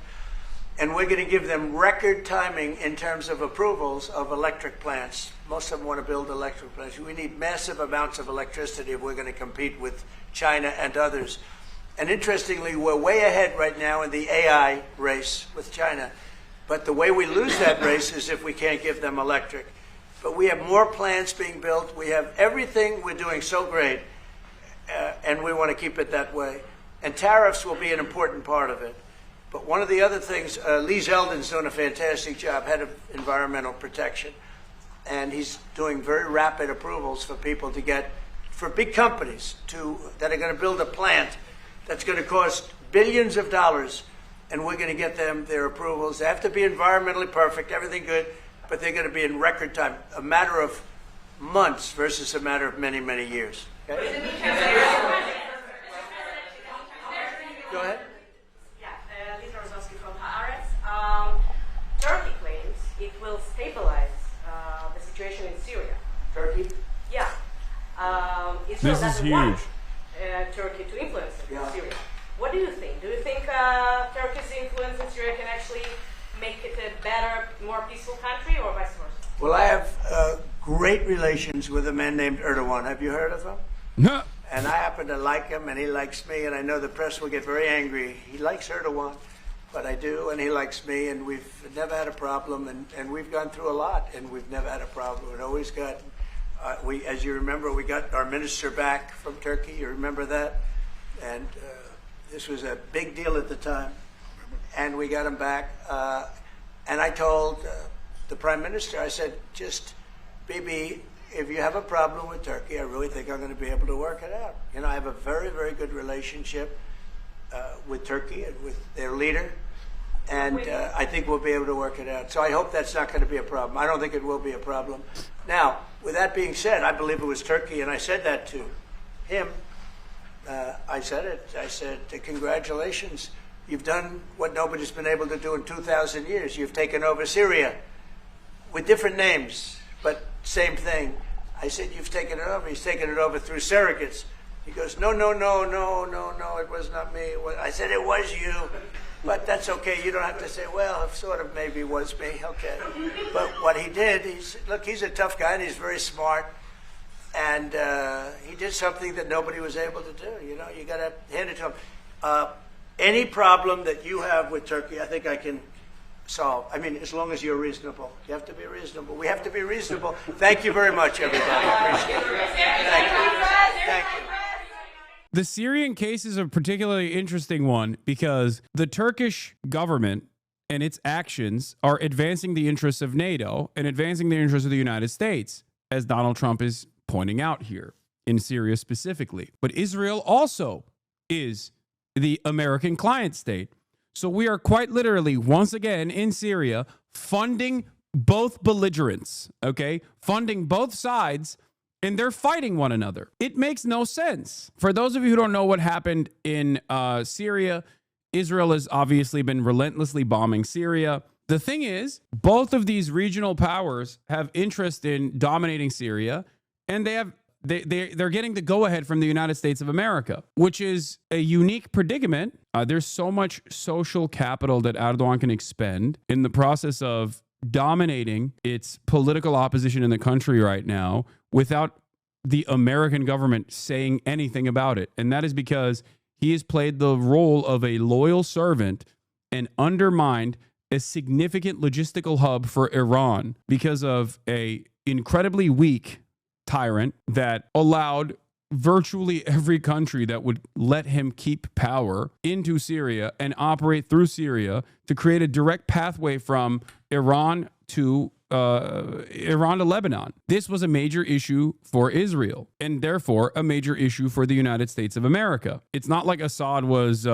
Speaker 4: And we're going to give them record timing in terms of approvals of electric plants. Most of them want to build electric plants. We need massive amounts of electricity if we're going to compete with China and others. And interestingly, we're way ahead right now in the AI race with China. But the way we lose that race is if we can't give them electric. But we have more plants being built. We have everything. We're doing so great. And we want to keep it that way. And tariffs will be an important part of it. But one of the other things, Lee Zeldin's doing a fantastic job, head of environmental protection. And he's doing very rapid approvals for people to get, for big companies that are going to build a plant that's going to cost billions of dollars. And we're going to get them their approvals. They have to be environmentally perfect, everything good, but they're going to be in record time, a matter of months versus a matter of many, many years. Okay? Go ahead.
Speaker 5: Turkey claims it will stabilize the situation in Syria.
Speaker 4: Turkey?
Speaker 5: Yeah.
Speaker 2: This
Speaker 5: Israel
Speaker 2: is
Speaker 5: doesn't want
Speaker 2: huge.
Speaker 5: Turkey to influence
Speaker 4: Yeah.
Speaker 5: Syria. What do you think? Do you think Turkey's influence in Syria can actually make it a better, more peaceful country, or vice versa?
Speaker 4: Well, I have great relations with a man named Erdogan. Have you heard of him?
Speaker 2: No.
Speaker 4: And I happen to like him, and he likes me, and I know the press will get very angry. He likes Erdogan, but I do, and he likes me, and we've never had a problem, and we've gone through a lot, and we've never had a problem. We've always got, as you remember, we got our minister back from Turkey. You remember that? And this was a big deal at the time, and we got him back. And I told the prime minister, I said, just, Bibi, if you have a problem with Turkey, I really think I'm going to be able to work it out. You know, I have a very, very good relationship with Turkey and with their leader, and I think we'll be able to work it out. So I hope that's not going to be a problem. I don't think it will be a problem. Now, with that being said, I believe it was Turkey, and I said that to him. I said it. I said, congratulations. You've done what nobody's been able to do in 2,000 years. You've taken over Syria with different names, but same thing. I said, you've taken it over. He's taken it over through surrogates. He goes, no, it was not me. I said, it was you. But that's okay. You don't have to say, well, it sort of maybe was me. Okay. But what he did, look, he's a tough guy, and he's very smart. And he did something that nobody was able to do. You know, you got to hand it to him. Any problem that you have with Turkey, I think I can solve. I mean, as long as you're reasonable. You have to be reasonable. We have to be reasonable. Thank you very much, everybody. I appreciate it. Thank you. Thank you.
Speaker 2: The Syrian case is a particularly interesting one because the Turkish government and its actions are advancing the interests of NATO and advancing the interests of the United States, as Donald Trump is pointing out here in Syria specifically. But Israel also is the American client state. So we are quite literally, once again, in Syria, funding both belligerents, okay? Funding both sides, and they're fighting one another. It makes no sense. For those of you who don't know what happened in Syria, Israel has obviously been relentlessly bombing Syria. The thing is, both of these regional powers have interest in dominating Syria, and they're getting the go-ahead from the United States of America, which is a unique predicament. There's so much social capital that Erdogan can expend in the process of dominating its political opposition in the country right now without the American government saying anything about it. And that is because he has played the role of a loyal servant and undermined a significant logistical hub for Iran because of a incredibly weak tyrant that allowed virtually every country that would let him keep power into Syria and operate through Syria to create a direct pathway from Iran to Lebanon. This was a major issue for Israel and therefore a major issue for the United States of America. It's not like Assad was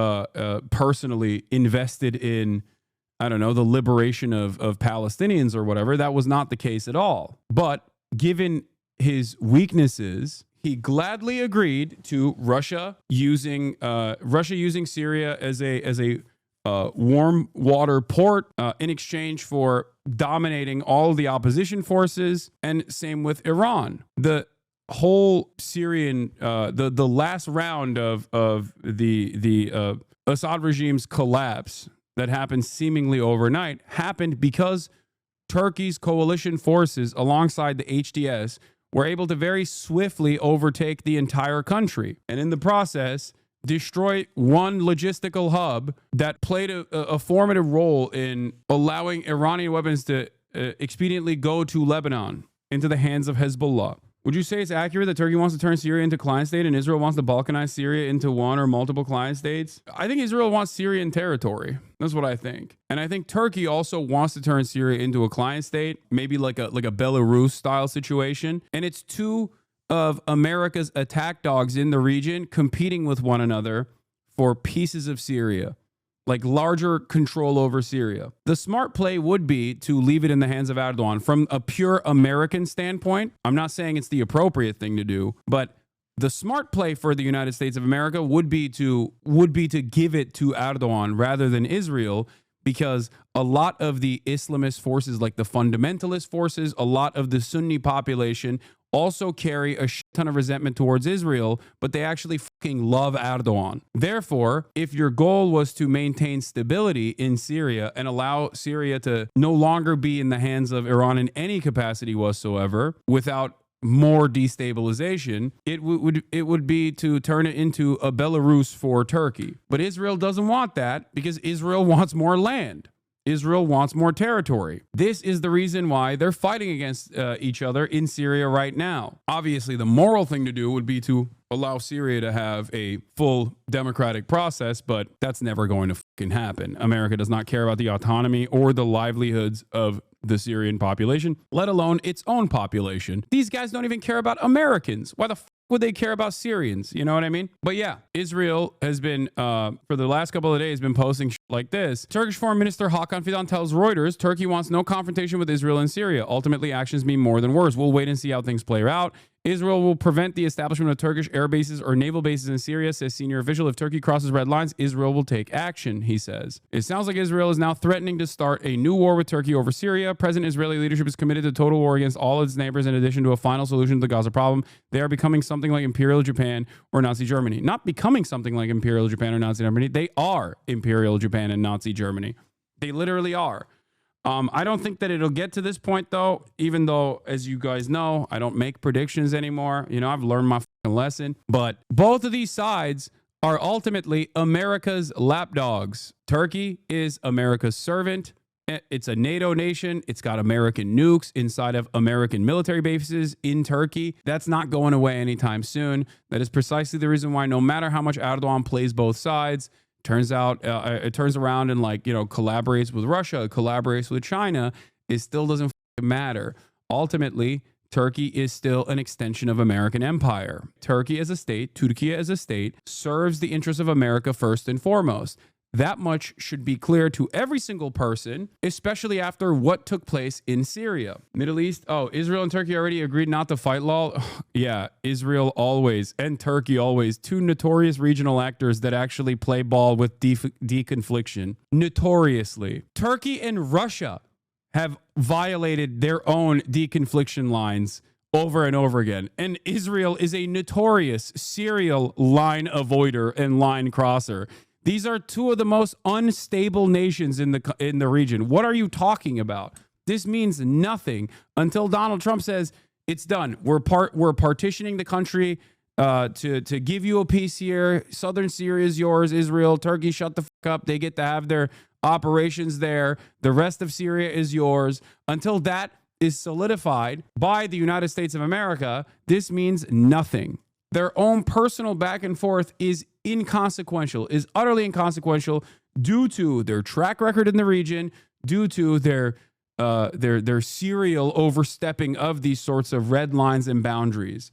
Speaker 2: personally invested in, I don't know, the liberation of Palestinians or whatever. That was not the case at all. But given his weaknesses, he gladly agreed to Russia using Syria as a warm water port in exchange for dominating all of the opposition forces, and same with Iran. The whole Syrian, the last round of the Assad regime's collapse that happened seemingly overnight happened because Turkey's coalition forces alongside the HDS were able to very swiftly overtake the entire country, and in the process destroy one logistical hub that played a formative role in allowing Iranian weapons to expediently go to Lebanon into the hands of Hezbollah. Would you say it's accurate that Turkey wants to turn Syria into a client state and Israel wants to balkanize Syria into one or multiple client states? I think Israel wants Syrian territory. That's what I think. And I think Turkey also wants to turn Syria into a client state, maybe like a Belarus style situation. And it's two of America's attack dogs in the region competing with one another for pieces of Syria, like larger control over Syria. The smart play would be to leave it in the hands of Erdogan. From a pure American standpoint, I'm not saying it's the appropriate thing to do, but the smart play for the United States of America would be to give it to Erdogan rather than Israel, because a lot of the Islamist forces, like the fundamentalist forces, a lot of the Sunni population also carry a shit ton of resentment towards Israel, but they actually fucking love Erdogan. Therefore, if your goal was to maintain stability in Syria and allow Syria to no longer be in the hands of Iran in any capacity whatsoever, without more destabilization, it would be to turn it into a Belarus for Turkey. But Israel doesn't want that because Israel wants more land. Israel wants more territory. This is the reason why they're fighting against each other in Syria right now. Obviously, the moral thing to do would be to allow Syria to have a full democratic process, but that's never going to fucking happen. America does not care about the autonomy or the livelihoods of the Syrian population, let alone its own population. These guys don't even care about Americans. Why the would they care about Syrians? You know what I mean? But yeah, Israel has been, for the last couple of days, been posting shit like this. Turkish Foreign Minister Hakan Fidan tells Reuters, Turkey wants no confrontation with Israel and Syria. Ultimately, actions mean more than words. We'll wait and see how things play out. Israel will prevent the establishment of Turkish air bases or naval bases in Syria, says senior official. If Turkey crosses red lines, Israel will take action, he says. It sounds like Israel is now threatening to start a new war with Turkey over Syria. Present Israeli leadership is committed to total war against all its neighbors in addition to a final solution to the Gaza problem. They are becoming something like Imperial Japan or Nazi Germany. Not becoming something like Imperial Japan or Nazi Germany. They are Imperial Japan and Nazi Germany. They literally are. I don't think that it'll get to this point, though, even though, as you guys know, I don't make predictions anymore. You know, I've learned my fucking lesson. But both of these sides are ultimately America's lapdogs. Turkey is America's servant. It's a NATO nation. It's got American nukes inside of American military bases in Turkey. That's not going away anytime soon. That is precisely the reason why no matter how much Erdogan plays both sides, turns out it turns around and, like, you know, collaborates with Russia, collaborates with China, it still doesn't matter. Ultimately, Turkey is still an extension of American empire. Turkey as a state, Turkey as a state, serves the interests of America first and foremost. That much should be clear to every single person, especially after what took place in Syria. Middle East, Israel and Turkey already agreed not to fight law. Yeah, Israel always and Turkey always. Two notorious regional actors that actually play ball with deconfliction. Notoriously. Turkey and Russia have violated their own deconfliction lines over and over again. And Israel is a notorious serial line avoider and line crosser. These are two of the most unstable nations in the region. What are you talking about? This means nothing until Donald Trump says it's done. We're partitioning the country to give you a piece here. Southern Syria is yours. Israel, Turkey, shut the fuck up. They get to have their operations there. The rest of Syria is yours. Until that is solidified by the United States of America, this means nothing. their own personal back and forth is inconsequential, is utterly inconsequential due to their track record in the region, due to their serial overstepping of these sorts of red lines and boundaries.